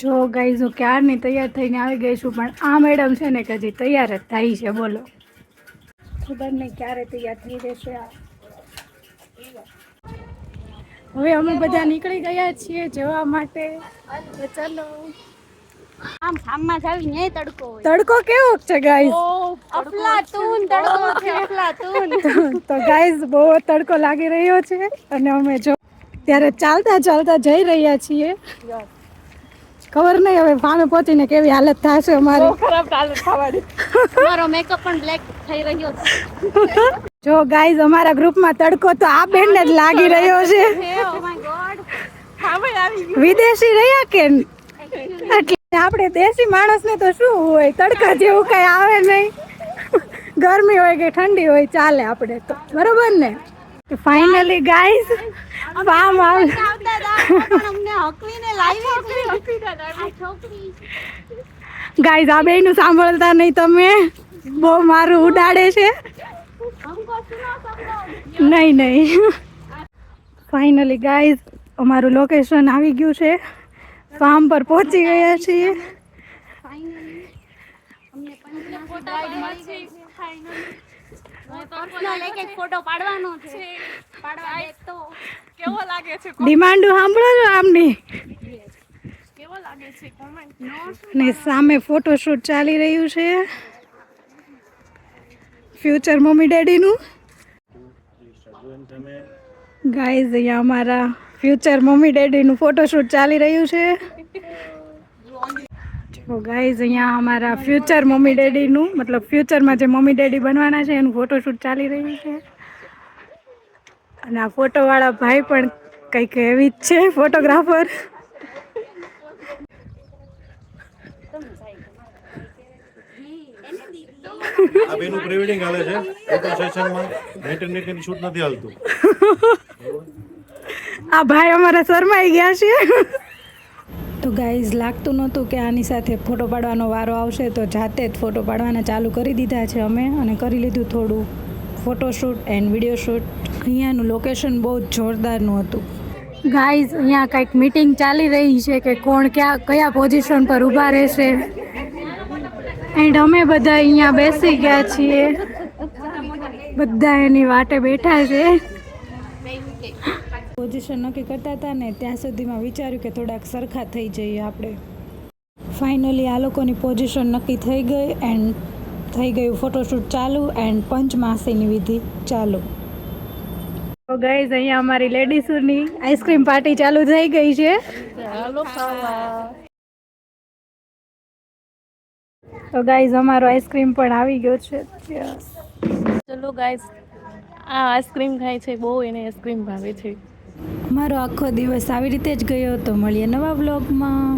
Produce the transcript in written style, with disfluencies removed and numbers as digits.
જો ગાઈઝ હું ક્યારની તૈયાર થઈને આવી ગઈ છું, પણ આ મેડમ છે ને કે હજી તૈયાર જ થાય છે. બોલો, ખબર નહીં ક્યારે તૈયાર થઈ જશે આ. હવે અમે બધા નીકળી ગયા છીએ જવા માટે. તો ચાલો. આમ સામમાં જાવી ને તડકો હોય. તડકો કેવો છે ગાઈઝ? અફલાતુન તડકો છે, અફલાતુન. તો ગાઈઝ બહુ તડકો લાગી રહ્યો છે અને અમે જો ત્યારે ચાલતા ચાલતા જઈ રહ્યા છીએ. ખબર નહીં હવે ફામે પહોંચીને કેવી હાલત થશે અમારી. ખરાબ હાલત થવાની. તમારો મેકઅપ પણ બ્લેક થઈ રહ્યો છે. જો ગાઈઝ અમારા ગ્રુપમાં તડકો તો આ બેન જ લાગી રહ્યો છે. Oh my God. સામે આવી ગયું. વિદેશી રહ્યા કે એટલે આપણે દેશી માણસને તો શું હોય, તડકા જેવું કઈ આવે નહીં. ગરમી હોય કે ઠંડી હોય ચાલે આપણે તો, બરોબર ને? Finally guys farm house. અમને હકવીને લાવી આ છોકરી. ગાઈઝ આ બેયનું સાંભળતા નહીં તમે, બહુ મારું ઉડાડે છે. નહીં ફાઇનલી ગાઈઝ અમારું લોકેશન આવી ગયું છે. ફાર્મ પર પહોંચી ગયા છીએ. ફોટો પાડવાનો છે. કેવો લાગે છે? ડિમાન્ડ સાંભળો છો આમની. કેવો લાગે છે? કોમેન્ટ ને સામે ફોટોશૂટ ચાલી રહ્યું છે ફ્યુચર મમ્મી ડેડીનું. ગાઈઝ અહીંયા અમારા ફ્યુચર મમ્મી ડેડીનું ફોટોશૂટ ચાલી રહ્યું છે. જો ગાઈઝ અહીંયા અમારા ફ્યુચર મમ્મી ડેડીનું, મતલબ ફ્યુચરમાં જે મમ્મી ડેડી બનવાના છે એનું ફોટોશૂટ ચાલી રહ્યું છે. અને આ ફોટોવાળા ભાઈ પણ કંઈક એવી જ છે, ફોટોગ્રાફર. આ બેનું પ્રી વેડિંગ હાલે છે. ફોટો સેશનમાં ઇન્ટરનેટની શૂટ નથી હાલતું. આ ભાઈ અમારા શરમાઈ ગયા છે. તો ગાઈઝ લાગતું નહોતું કે આની સાથે ફોટો પાડવાનો વારો આવશે, તો જાતે જ ફોટો પાડવાના ચાલુ કરી દીધા છે અમે, અને કરી લીધું થોડું ફોટોશૂટ એન્ડ વિડીયો શૂટ. અહીંયાનું લોકેશન બહુ જ જોરદારનું હતું. ગાઈઝ અહીંયા કંઈક મીટિંગ ચાલી રહી છે કે કોણ કયા પોઝિશન પર ઊભા રહેશે. એન્ડ અમે બધા અહીંયા બેસી ગયા છીએ, બધા એની વાટે બેઠા છે. પોઝિશન નક્કી કરતા હતા ને ત્યાં સુધીમાં વિચાર્યું કે થોડાક સરખા થઈ જઈએ આપણે. ફાઇનલી આ લોકોની પોઝિશન નક્કી થઈ ગઈ એન્ડ થઈ ગયું ફોટોશૂટ ચાલુ એન્ડ પંચમાસીની વિધિ ચાલુ. તો ગાઈઝ અહીંયા અમારી લેડીઝોની આઈસ્ક્રીમ પાર્ટી ચાલુ થઈ ગઈ છે. તો ગાઈઝ અમારો આઈસ્ક્રીમ પણ આવી ગયો છે. ચલો ગાઈઝ, આ આઈસ્ક્રીમ ખાય છે, બહુ એને આઈસ્ક્રીમ ભાવે છે. મારો આખો દિવસ આવી રીતે જ ગયો. તો મળીએ નવા વ્લોગમાં.